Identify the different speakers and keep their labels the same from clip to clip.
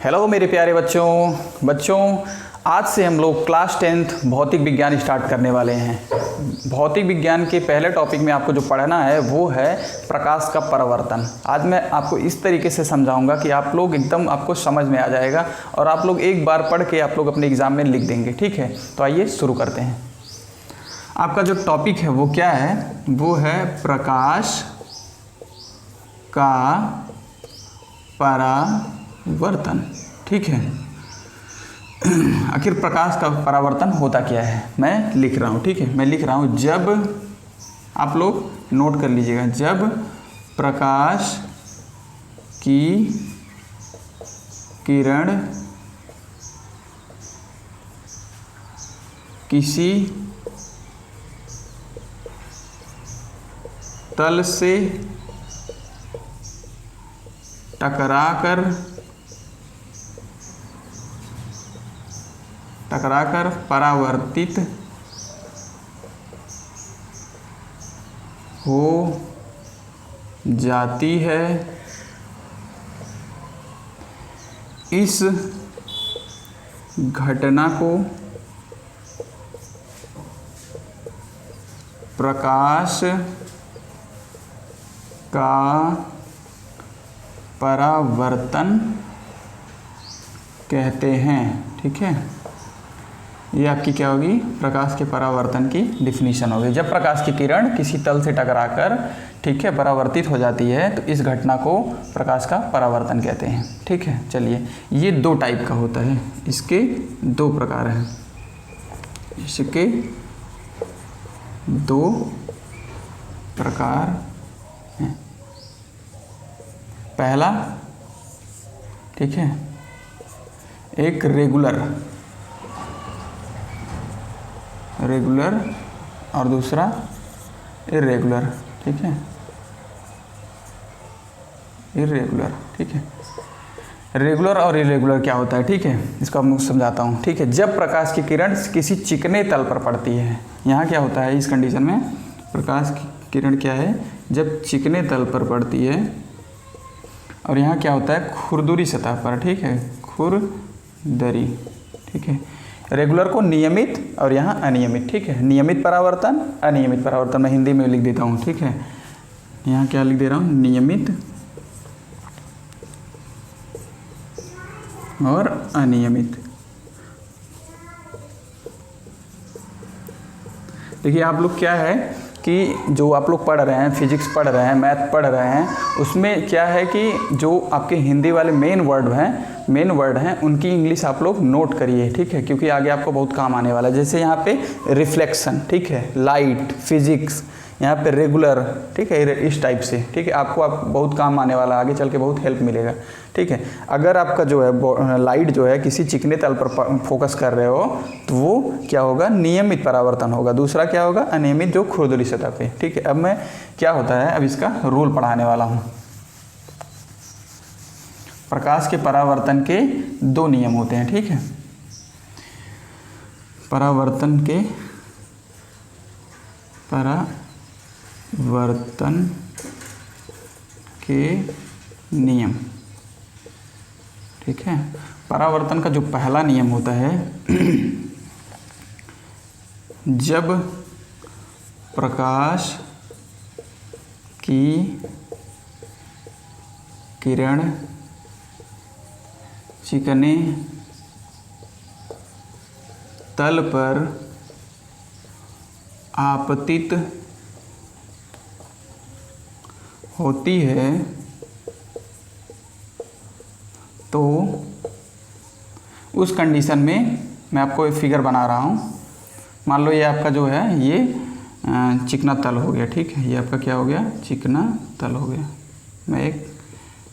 Speaker 1: Hello मेरे प्यारे बच्चों आज से हम लोग क्लास 10th भौतिक विज्ञान स्टार्ट करने वाले हैं। भौतिक विज्ञान के पहले टॉपिक में आपको जो पढ़ना है वो है प्रकाश का परावर्तन। आज मैं आपको इस तरीके से समझाऊंगा कि आप लोग एकदम आपको समझ में आ जाएगा और आप लोग एक बार पढ़ के आप लोग अपने एग्ज़ाम में लिख देंगे। ठीक है, तो आइए शुरू करते हैं। आपका जो टॉपिक है वो क्या है? वो है प्रकाश का परावर्तन। ठीक है, आखिर प्रकाश का परावर्तन होता क्या है मैं लिख रहा हूँ। ठीक है, मैं लिख रहा हूँ, जब आप लोग नोट कर लीजिएगा, जब प्रकाश की किरण किसी तल से टकराकर परावर्तित हो जाती है, इस घटना को प्रकाश का परावर्तन कहते हैं। ठीक है, ये आपकी क्या होगी? प्रकाश के परावर्तन की डिफिनीशन होगी। जब प्रकाश की किरण किसी तल से टकराकर, ठीक है, परावर्तित हो जाती है तो इस घटना को प्रकाश का परावर्तन कहते हैं। ठीक है, चलिए, ये दो टाइप का होता है, इसके दो प्रकार हैं, इसके दो प्रकार हैं। पहला, ठीक है, एक रेगुलर और दूसरा इरेगुलर। ठीक है, इरेगुलर। ठीक है, रेगुलर और इरेगुलर क्या होता है? ठीक है, इसको मैं समझाता हूँ। ठीक है, जब प्रकाश की किरण किसी चिकने तल पर पड़ती है, यहाँ क्या होता है इस कंडीशन में? प्रकाश की किरण क्या है? जब चिकने तल पर पड़ती है, और यहाँ क्या होता है? खुरदुरी सतह पर। ठीक है, खुरदरी। ठीक है, रेगुलर को नियमित और यहाँ अनियमित। ठीक है, नियमित परावर्तन, अनियमित परावर्तन, मैं हिंदी में लिख देता हूँ। ठीक है, यहाँ क्या लिख दे रहा हूँ? नियमित और अनियमित। देखिए आप लोग क्या है कि जो आप लोग पढ़ रहे हैं, फिजिक्स पढ़ रहे हैं, मैथ पढ़ रहे हैं, उसमें क्या है कि जो आपके हिंदी वाले मेन वर्ड हैं उनकी इंग्लिश आप लोग नोट करिए। ठीक है, क्योंकि आगे आपको बहुत काम आने वाला है। जैसे यहाँ पे रिफ्लेक्शन, ठीक है, लाइट, फिजिक्स, यहाँ पे रेगुलर, ठीक है, इस टाइप से। ठीक है, आपको बहुत काम आने वाला है, आगे चल के बहुत हेल्प मिलेगा। ठीक है, अगर आपका जो है लाइट जो है किसी चिकने तल पर फोकस कर रहे हो तो वो क्या होगा? नियमित परावर्तन होगा। दूसरा क्या होगा? अनियमित, जो खुरदुरी सतह पे। ठीक है, अब मैं क्या होता है, अब इसका रूल पढ़ाने वाला हूँ। प्रकाश के परावर्तन के दो नियम होते हैं। ठीक है, परावर्तन के नियम। ठीक है, परावर्तन का जो पहला नियम होता है, जब प्रकाश की किरण चिकने तल पर आपतित होती है तो उस कंडीशन में मैं आपको एक फिगर बना रहा हूँ। मान लो ये आपका जो है ये चिकना तल हो गया। ठीक है, ये आपका क्या हो गया? चिकना तल हो गया। मैं एक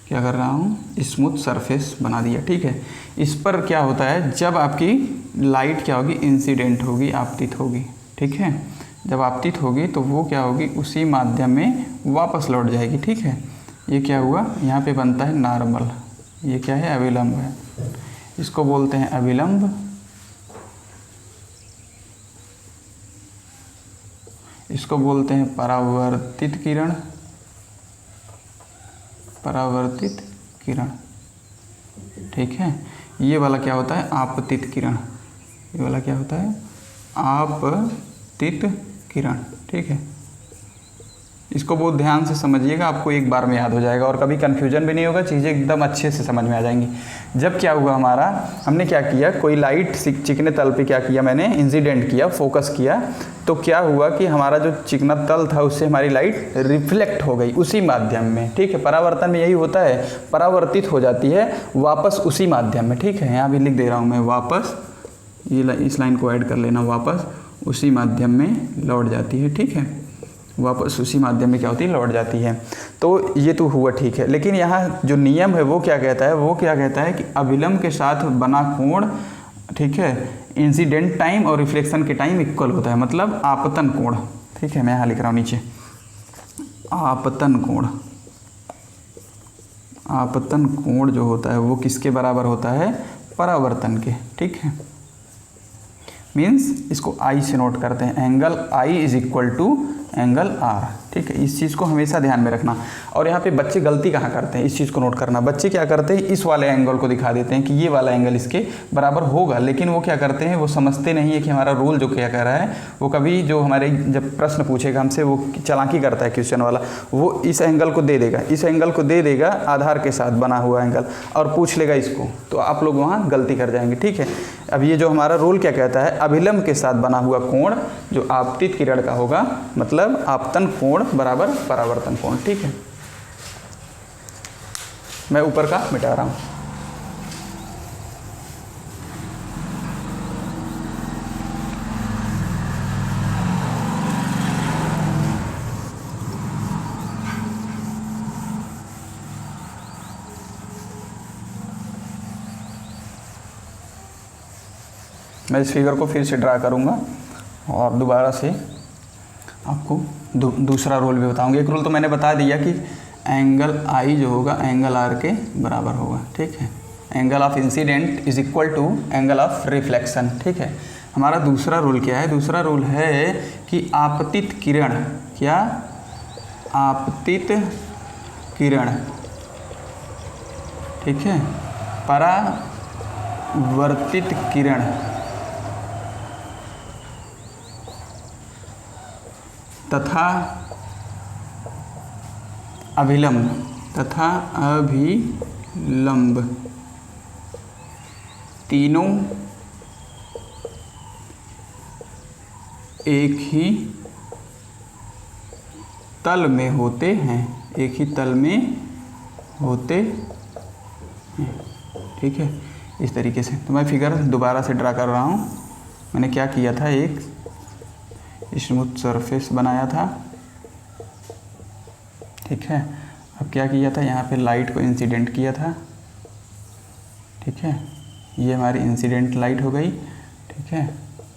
Speaker 1: क्या कर रहा हूँ? स्मूथ सरफेस बना दिया। ठीक है, इस पर क्या होता है? जब आपकी लाइट क्या होगी? इंसिडेंट होगी, आपतित होगी। ठीक है, जब आपतित होगी तो वो क्या होगी? उसी माध्यम में वापस लौट जाएगी। ठीक है, ये क्या हुआ? यहाँ पे बनता है नॉर्मल, ये क्या है? अभिलंब है। इसको बोलते हैं अभिलंब, इसको बोलते हैं परावर्तित किरण, परावर्तित किरण। ठीक है। ये वाला क्या होता है, आपतित किरण, ये वाला क्या होता है, आपतित किरण, ठीक है। इसको बहुत ध्यान से समझिएगा, आपको एक बार में याद हो जाएगा और कभी कन्फ्यूजन भी नहीं होगा, चीज़ें एकदम अच्छे से समझ में आ जाएंगी। जब क्या हुआ हमारा, हमने क्या किया, कोई लाइट चिकने तल पे क्या किया, मैंने इंसिडेंट किया, फोकस किया, तो क्या हुआ कि हमारा जो चिकना तल था उससे हमारी लाइट रिफ्लेक्ट हो गई उसी माध्यम में, ठीक है। परावर्तन में यही होता है, परावर्तित हो जाती है वापस उसी माध्यम में, ठीक है। यहाँ भी लिख दे रहा हूँ मैं, वापस, ये इस लाइन को ऐड कर लेना, वापस उसी माध्यम में लौट जाती है, ठीक है। वापस उसी माध्यम में क्या होती है, लौट जाती है। तो ये तो हुआ, ठीक है। लेकिन यहाँ जो नियम है वो क्या कहता है, वो क्या कहता है कि अभिलंब के साथ बना कोण, ठीक है, इंसिडेंट टाइम और रिफ्लेक्शन के टाइम इक्वल होता है, मतलब आपतन कोण, ठीक है। मैं यहाँ लिख रहा हूँ नीचे, आपतन कोण, आपतन कोण जो होता है वो किसके बराबर होता है, परावर्तन के, ठीक है। मीन्स इसको आई से नोट करते हैं, angle i is equal to angle r, ठीक है। इस चीज़ को हमेशा ध्यान में रखना। और यहाँ पे बच्चे गलती कहाँ करते हैं, इस चीज़ को नोट करना। बच्चे क्या करते हैं, इस वाले एंगल को दिखा देते हैं कि ये वाला एंगल इसके बराबर होगा, लेकिन वो क्या करते हैं, वो समझते नहीं है कि हमारा रूल जो क्या कह रहा है। वो कभी जो हमारे जब प्रश्न पूछेगा हमसे, वो चालाकी करता है क्वेश्चन वाला, वो इस एंगल को दे देगा, इस एंगल को दे देगा आधार के साथ बना हुआ एंगल, और पूछ लेगा इसको, तो आप लोग वहाँ गलती कर जाएंगे, ठीक है। अब ये जो हमारा रूल क्या कहता है, अभिलंब के साथ बना हुआ कोण जो आपतित किरण का होगा, मतलब आपतन कोण बराबर परावर्तन कोण, ठीक है। मैं ऊपर का मिटा रहा हूं। मैं इस फिगर को फिर से ड्रा करूंगा और दोबारा से आपको दूसरा रूल भी बताऊंगा। एक रूल तो मैंने बता दिया कि एंगल आई जो होगा एंगल आर के बराबर होगा, ठीक है। Angle of incidence is equal to angle of reflection, ठीक है। हमारा दूसरा रूल क्या है, दूसरा रूल है कि आपतित किरण, क्या, आपतित किरण, ठीक है, परावर्तित किरण तथा अभिलंब तीनों एक ही तल में होते हैं, एक ही तल में होते हैं, ठीक है। इस तरीके से तो मैं फिगर दोबारा से ड्रा कर रहा हूँ। मैंने क्या किया था, एक स्मूथ सरफेस बनाया था, ठीक है। अब क्या किया था, यहाँ पे लाइट को इंसिडेंट किया था, ठीक है। ये हमारी इंसिडेंट लाइट हो गई, ठीक है।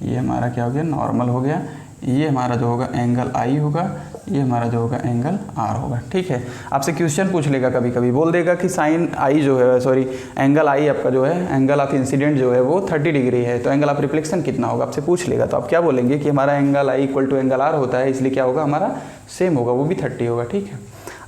Speaker 1: ये हमारा क्या हो गया, नॉर्मल हो गया। ये हमारा जो होगा एंगल आई होगा, ये हमारा जो होगा एंगल आर होगा, ठीक है। आपसे क्वेश्चन पूछ लेगा, कभी कभी बोल देगा कि साइन आई जो है, सॉरी एंगल आई आपका जो है, एंगल ऑफ इंसिडेंट जो है वो 30 डिग्री है, तो एंगल ऑफ रिफ्लेक्शन कितना होगा आपसे पूछ लेगा। तो आप क्या बोलेंगे कि हमारा angle i equal to angle r होता है, इसलिए क्या होगा, हमारा सेम होगा, वो भी 30 होगा, ठीक है।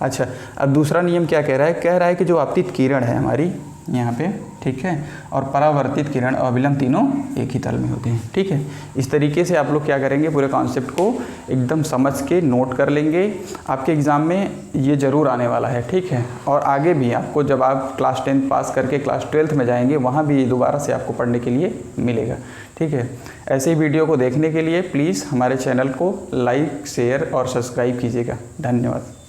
Speaker 1: अच्छा, अब दूसरा नियम क्या कह रहा है कि जो आपतित किरण है हमारी यहाँ पे, ठीक है, और परावर्तित किरण और अभिलंब तीनों एक ही तल में होते हैं, ठीक है। इस तरीके से आप लोग क्या करेंगे, पूरे कॉन्सेप्ट को एकदम समझ के नोट कर लेंगे। आपके एग्ज़ाम में ये ज़रूर आने वाला है, ठीक है। और आगे भी आपको जब आप क्लास 10 पास करके क्लास 12th में जाएंगे, वहाँ भी दोबारा से आपको पढ़ने के लिए मिलेगा, ठीक है। ऐसे ही वीडियो को देखने के लिए प्लीज़ हमारे चैनल को लाइक, शेयर और सब्सक्राइब कीजिएगा। धन्यवाद।